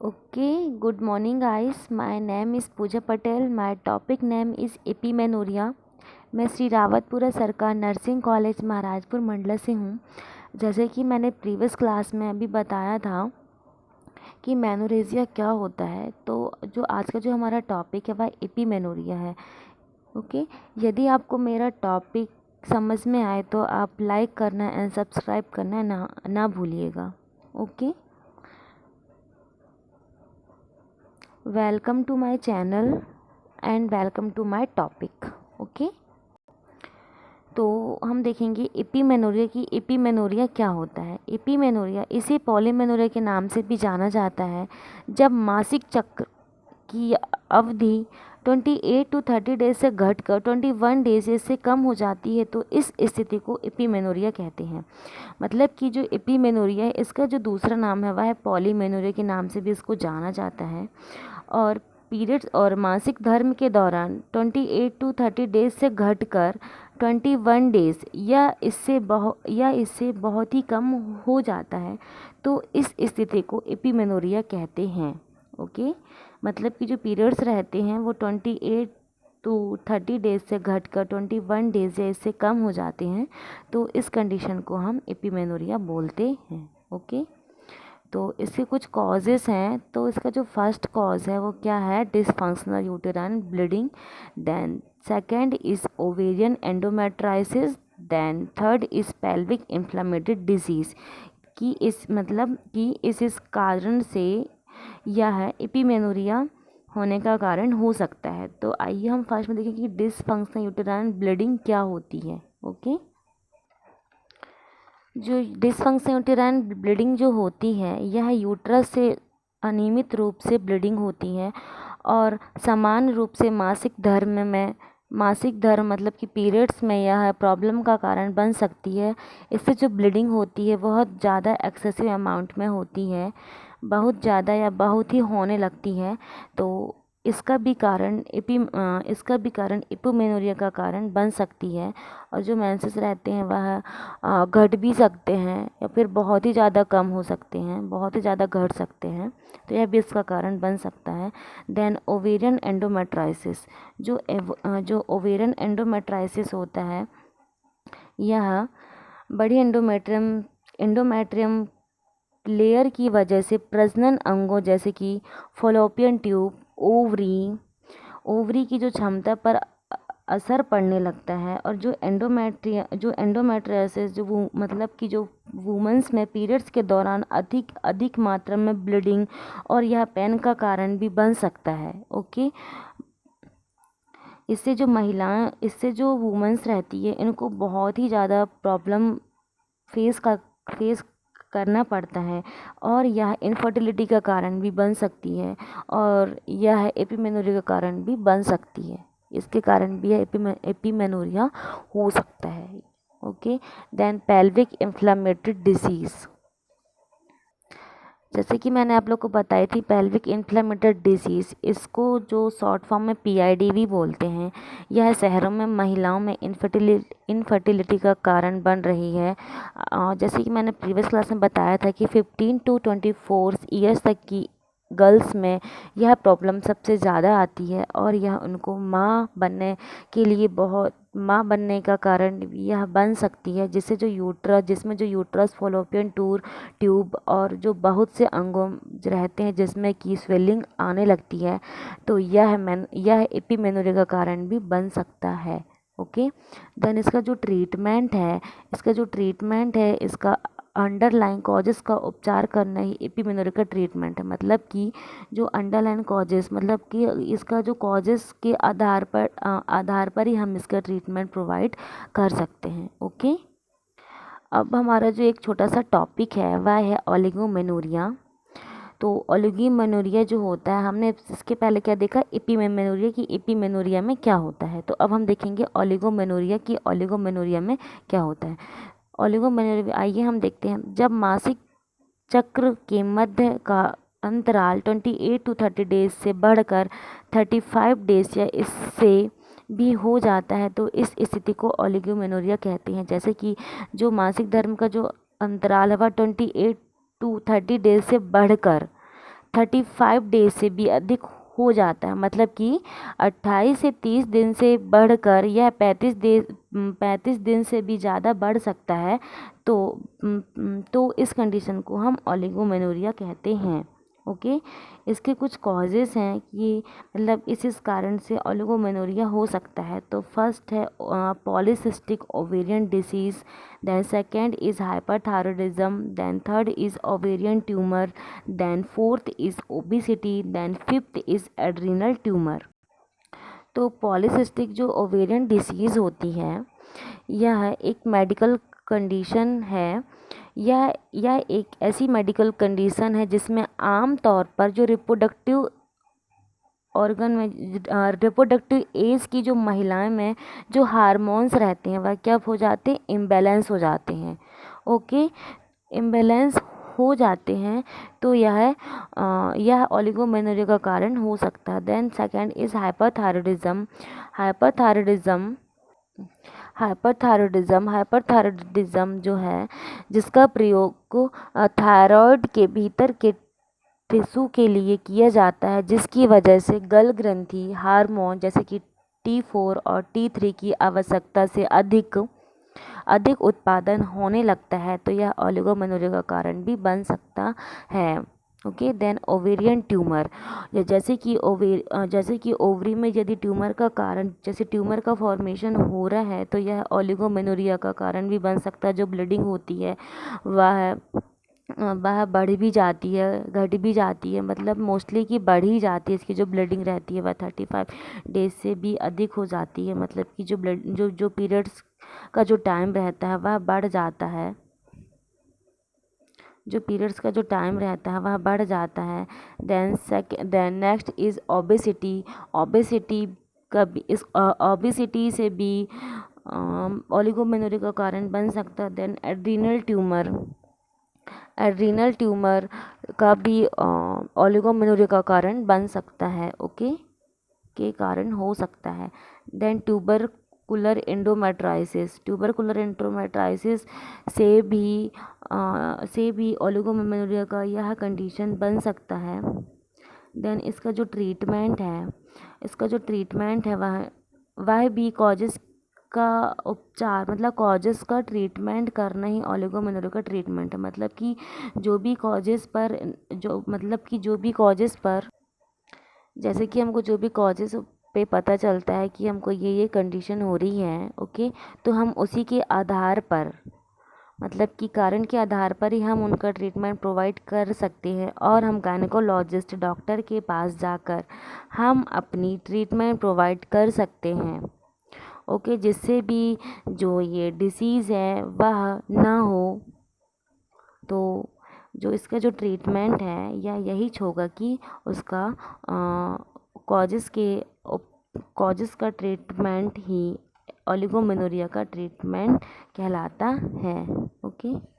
Okay, good morning guys. My name is Pooja Patel. My topic name is एपीमेनोरिया। मैं श्री रावतपुरा सरकार nursing college Maharajpur Mandla से हूँ। जैसे कि मैंने प्रीवियस क्लास में अभी बताया था कि मेनोरेजिया क्या होता है, तो जो आज का जो हमारा टॉपिक है वह एपीमेनोरिया है। ओके, यदि आपको मेरा टॉपिक समझ में आए तो आप लाइक करना एंड सब्सक्राइब करना ना भूलिएगा। Okay, welcome to my channel and welcome to my topic. Okay, तो हम देखेंगे एपीमेनोरिया की एपीमेनोरिया क्या होता है। एपीमेनोरिया इसे पॉलीमेनोरिया के नाम से भी जाना जाता है। जब मासिक चक्र की अवधि 28 टू 30 डेज से घटकर 21 डेज से कम हो जाती है तो इस स्थिति को एपीमेनोरिया कहते हैं। मतलब कि जो एपीमेनोरिया है इसका जो दूसरा नाम है वह है पॉलीमेनोरिया के नाम से भी इसको जाना जाता है। और पीरियड्स और मासिक धर्म के दौरान 28 टू 30 डेज से घटकर 21 डेज या इससे बहुत ही कम हो जाता है तो इस स्थिति को एपीमेनोरिया कहते हैं। ओके, मतलब कि जो पीरियड्स रहते हैं वो 28 टू 30 डेज से घटकर 21 डेज या इससे कम हो जाते हैं तो इस कंडीशन को हम एपीमेनोरिया बोलते हैं। ओके, तो इसके कुछ कॉजेस हैं। तो इसका जो फर्स्ट कॉज है वो क्या है, dysfunctional uterine bleeding. Then second is ovarian endometriosis. Then third is pelvic inflammatory disease. कि इस कारण से यह एपीमेनोरिया होने का कारण हो सकता है। तो आइए हम फर्स्ट में देखें कि डिसफंक्शनल यूटेराइन ब्लीडिंग क्या होती है। ओके, जो डिसफंक्शनल यूटेराइन ब्लीडिंग जो होती है यह यूट्रस से अनियमित रूप से ब्लीडिंग होती है और समान रूप से मासिक धर्म मतलब कि पीरियड्स में यह प्रॉब्लम का कारण बन सकती है। इससे जो ब्लीडिंग होती है बहुत ज़्यादा एक्सेसिव अमाउंट में होती है, बहुत ज़्यादा या बहुत ही होने लगती है। तो इसका भी कारण एपीमेनोरिया का कारण बन सकती है। और जो मेंसेस रहते हैं वह घट भी सकते हैं या फिर बहुत ही ज़्यादा कम हो सकते हैं, बहुत ही ज़्यादा घट सकते हैं, तो यह भी इसका कारण बन सकता है। Then ovarian endometriosis. जो ओवेरियन एंडोमेट्राइसिस होता है यह बड़ी एंडोमेट्रियम लेयर की वजह से प्रजनन अंगों जैसे कि फॉलोपियन ट्यूब, ओवरी की जो क्षमता पर असर पड़ने लगता है। और जो एंडोमेट्रियोसिस मतलब कि जो वुमेंस में पीरियड्स के दौरान अधिक मात्रा में ब्लीडिंग और यह पेन का कारण भी बन सकता है। ओके, इससे जो वुमेंस रहती है इनको बहुत ही ज़्यादा प्रॉब्लम फेस करना पड़ता है और यह इनफर्टिलिटी का कारण भी बन सकती है और यह एपीमेनोरिया का कारण भी बन सकती है। इसके कारण भी एपीमेनोरिया हो सकता है। Okay, then pelvic inflammatory disease. जैसे कि मैंने आप लोग को बताई थी पेल्विक इन्फ्लेमेटरी डिजीज़, इसको जो शॉर्ट फॉर्म में पीआईडी भी बोलते हैं। यह शहरों में महिलाओं में इनफर्टिलिटी का कारण बन रही है। जैसे कि मैंने प्रीवियस क्लास में बताया था कि 15 टू 24 ईयर्स तक की गर्ल्स में यह प्रॉब्लम सबसे ज़्यादा आती है और यह उनको माँ बनने का कारण यह बन सकती है, जिसमें जो यूट्रस फॉलोपियन ट्यूब और जो बहुत से अंगों रहते हैं जिसमें कि स्वेलिंग आने लगती है, तो यह एपीमेनोरिया का कारण भी बन सकता है। ओके, देन इसका जो ट्रीटमेंट है इसका अंडरलाइन कॉजेस का उपचार करना ही एपीमेनोरिया का ट्रीटमेंट है। मतलब कि जो अंडरलाइन कॉजेस मतलब कि इसका जो कॉजेस के आधार पर ही हम इसका ट्रीटमेंट प्रोवाइड कर सकते हैं। ओके, अब हमारा जो एक छोटा सा टॉपिक है वह है ओलिगोमेनोरिया। तो ओलिगोमेनोरिया जो होता है, हमने इसके पहले क्या देखा एपीमेनोरिया की एपीमेनोरिया में क्या होता है, तो अब हम देखेंगे ओलिगोमेनोरिया में क्या होता है। ओलिगोमेनोरिया आइए हम देखते हैं। जब मासिक चक्र के मध्य का अंतराल 28 टू 30 डेज से बढ़कर 35 डेज या इससे भी हो जाता है तो इस स्थिति को ओलिगोमेनोरिया कहते हैं। जैसे कि जो मासिक धर्म का जो अंतराल है वह 28 टू 30 डेज से बढ़कर 35 डेज से भी अधिक हो जाता है, मतलब कि 28 से 30 दिन से बढ़कर यह 35 दिन से भी ज़्यादा बढ़ सकता है, तो इस कंडीशन को हम ओलिगोमेनोरिया कहते हैं। ओके, इसके कुछ कॉजेज़ हैं कि मतलब इस कारण से ओलिगोमेनोरिया हो सकता है। तो फर्स्ट है polycystic ovarian disease, then second is hyperthyroidism, then third is ovarian tumor, then fourth is obesity, then fifth is adrenal tumor। तो पॉलीसिस्टिक जो ओवेरियन डिसीज़ होती है यह एक मेडिकल कंडीशन है। यह एक ऐसी मेडिकल कंडीशन है जिसमें आम तौर पर जो रिप्रोडक्टिव ऑर्गन में रिप्रोडक्टिव एज की जो महिलाएं में जो हार्मोन्स रहते हैं वह क्या हो जाते हैं, इम्बैलेंस हो जाते हैं। ओके, इम्बैलेंस हो जाते हैं तो यह ओलिगोमेनोरिया का कारण हो सकता है। Then second is hyperthyroidism. Hyperthyroidism जो है जिसका प्रयोग थायराइड के भीतर के टिश्यू के लिए किया जाता है, जिसकी वजह से गल ग्रंथि हार्मोन जैसे कि T4 और T3 की आवश्यकता से अधिक उत्पादन होने लगता है, तो यह ओलिगोमेनोरिया का कारण भी बन सकता है। ओके, देन ओवेरियन ट्यूमर, जैसे कि ओवरी में यदि ट्यूमर का कारण जैसे ट्यूमर का फॉर्मेशन हो रहा है तो यह ओलिगोमेनोरिया का कारण भी बन सकता है। जो ब्लीडिंग होती है वह बढ़ भी जाती है, घट भी जाती है, मतलब मोस्टली कि बढ़ ही जाती है। इसकी जो ब्लीडिंग रहती है वह 35 डेज से भी अधिक हो जाती है, मतलब कि जो पीरियड्स का जो टाइम रहता है वह बढ़ जाता है। जो पीरियड्स का जो टाइम रहता है वह बढ़ जाता है। Then next is obesity. Obesity से भी ओलिगोमेनोरिया का कारण बन सकता है। देन एड्रीनल ट्यूमर का भी ओलिगोमेनोरिया का कारण बन सकता है। ओके, के कारण हो सकता है। देन ट्यूबरकुलर एंडोमेट्राइसिस से भी ओलिगोमेनोरिया का यह कंडीशन बन सकता है। देन इसका जो ट्रीटमेंट है वह भी कॉजेस का उपचार, मतलब कॉजेस का ट्रीटमेंट करना ही ओलिगोमेनोरिया का ट्रीटमेंट है। मतलब कि जो भी कॉजेस पर जैसे कि हमको जो भी कॉजेस पे पता चलता है कि हमको ये कंडीशन हो रही है, ओके, तो हम उसी के आधार पर, मतलब कि कारण के आधार पर ही हम उनका ट्रीटमेंट प्रोवाइड कर सकते हैं और हम गायनेकोलॉजिस्ट डॉक्टर के पास जाकर हम अपनी ट्रीटमेंट प्रोवाइड कर सकते हैं। ओके, जिससे भी जो ये डिसीज़ है वह ना हो। तो जो इसका जो ट्रीटमेंट है यही होगा कि उसका कॉजेस का ट्रीटमेंट ही ओलिगोमेनोरिया का ट्रीटमेंट कहलाता है। ओके।